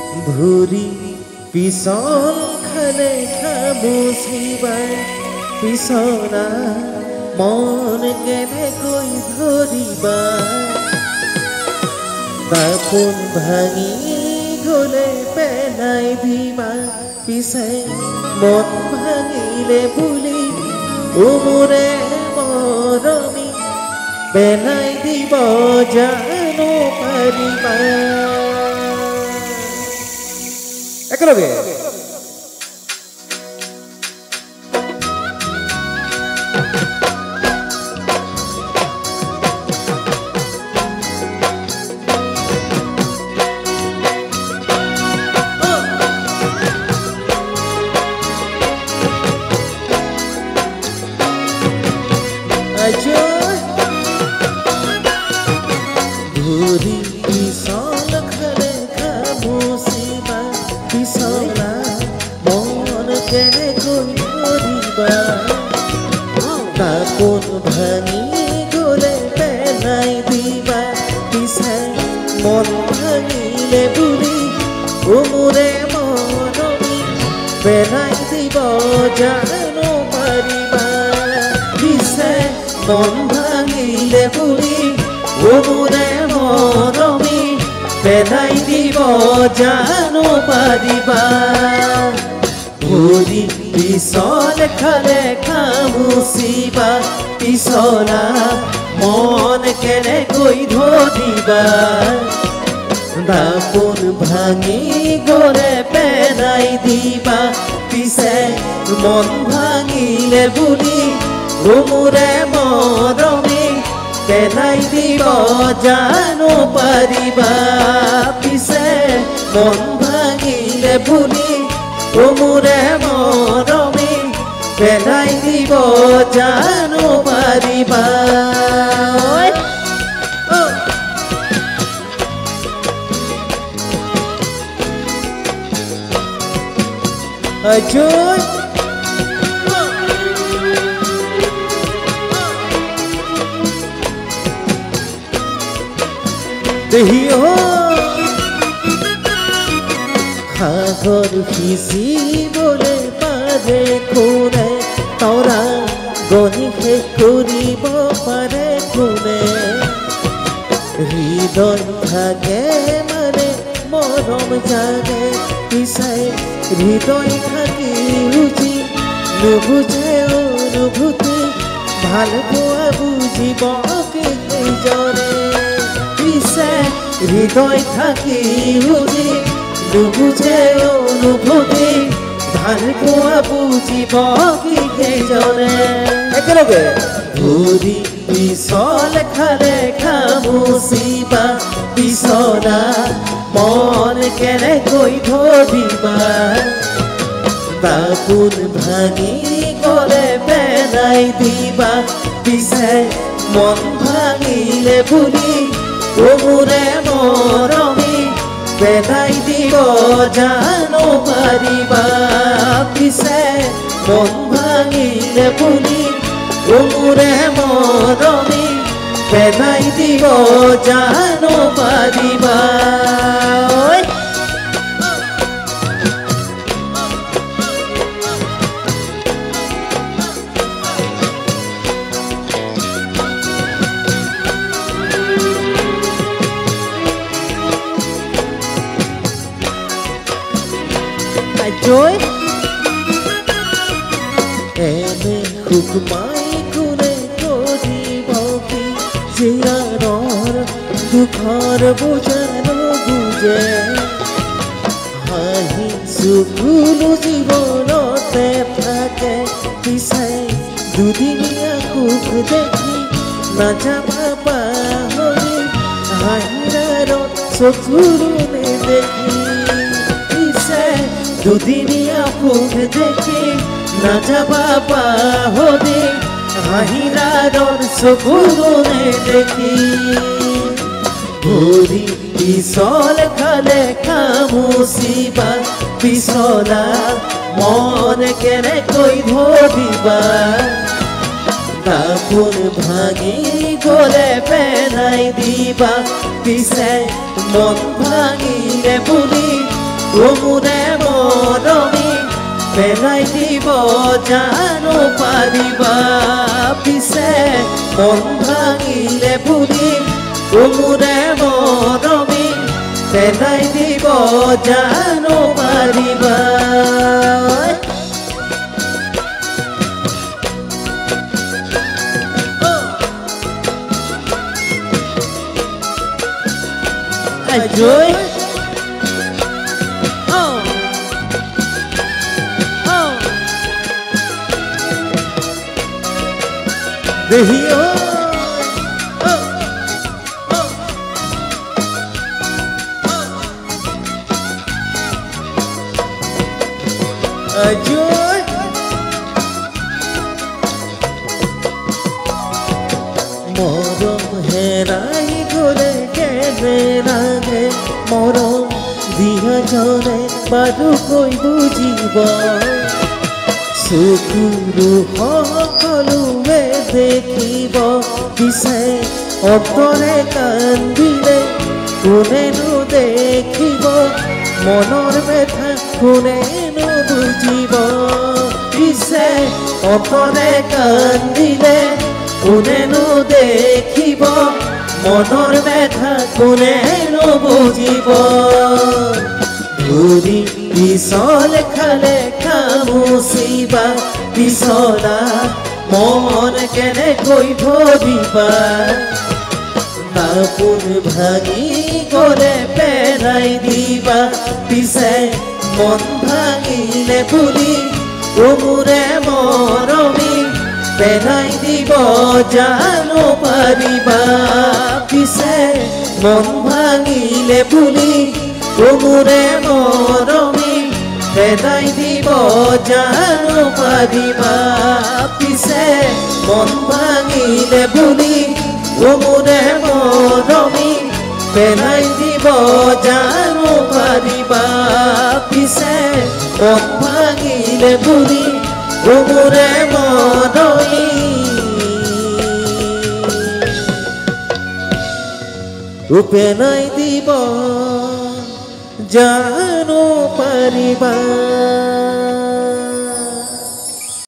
ভুৰি পিছল খালে খামুচিবাৰ পিছনা মন কেনেকৈ ধৰিবা দাপোন ভাঙি গলে পেলাই দিবা পিছে মন ভাঙিলে বুলি মোৰে মৰমী পেলাই দিব জানো পাৰিবা একেলগে ভুৰি পিছল খালে খামুচিবা পিছলা মন কেনেকৈ ধৰিবা দাপোন ভাঙি গলে পেলাই দিবা পিছে মন ভাঙিলে বুলি মোৰে মৰমী পেলাই দিব জানো পাৰিবা পিছে মন ভাঙিলে বুলি মোৰে মৰমী পেলাই দিব জানো পাৰিবা ভুৰি পিছল খালে খামুচিবা পিছলা মন কেনেকৈ ধৰিবা দাপোন ভাঙি গলে পেলাই দিবা পিছে মন ভাঙিলে বুলি মোৰে মৰমী পেলাই দিব জানো পাৰিবা পিছে মন ভাঙিলে বুলি মোৰে মৰমী পেলাই দিব জানো পাৰিবা Ajoy Dehiyo Hagor kisi bole pare kune Tora goni he koribo pare kune Hridoy thake mane morom jage Pisai হৃদয় থাকি রুচি নুবুঝে অনুভূতি ভাল পোৱা বুজিব কেইজনে পিছে হৃদয় থাকি ৰুচি নুবুঝে অনুভূতি ভাল পোৱা বুজিব কেইজনে একেলগে ভুৰি পিছল খালে খামুচিবা পিছনা মন কেনেকৈ ধৰিবা দাপোন ভাঙি গলে পেলাই দিবা পিছে মন ভাঙিলে বুলি মোৰে মৰমী পেলাই দিব জানো পাৰিবা পিছে মন ভাঙিলে বুলি মোৰে মৰমী পেলাই দিব জানো পাৰিবা Joy Ene hukumai kune koribo ki Jiranor dukhar bujano buje Hahi sukulu jibonote thake Pisai dudinia kuk dekhi Na jaba pahori Hairarot sukulu ne dekhi Pisai দুদিনীয়া ফুক দেখি না যাবা পাহৰি হাঁহিৰাৰ চকুনে দেখি ভুৰি পিছল খালে খামুচিবা পিছলা মন কেনেকৈ ধৰিবা দাপোন ভাঙি গলে পেলাই দিবা পিছে মন ভাঙিলে বুলি তোমৰে মৰমী পেলাই দিব জানো পাৰিবা পিছে মন ভাঙিলে বুলি তোমৰে মৰমী পেলাই দিব জানো পাৰিবা Joy. Oh. Oh. The hero. Oh. Oh. Oh. Joy. মরম হেরাই গলে কেনে লাগে মরম দিয়া জনে বারু কই বুঝিব চকুৰু সকলোৱে দেখিব পিছে অন্তৰে কান্দিলে কোনেনো দেখিব মনৰ ব্যথা কোনেনো বুজিব পিছে অন্তৰে কান্দিলে কোনেনো দেখিব মনৰ ব্যথা কোনেনো বুজিব ঘূৰি পিছল খালে খামুচিবা পিছলা মন কেনেকৈ ধৰিবা বাপুৰ ভাঙি গলে পেলাই দিবা পিছে মন ভাঙিলে বুলি তোমৰে মৰমী পেলাই দিব জানো পাৰিবা পিছে মন ভাঙিলে বুলি তোমৰে মৰমী পেলাই দিব জানো পাৰিবা পিছে মন ভাঙিলে বুলি তোমৰে মৰমী পেলাই দিব জানো পাৰিবা পিছে মন ভাঙিলে বুলি তোমৰে মৰমী পেলাই দিব জানো পাৰিবা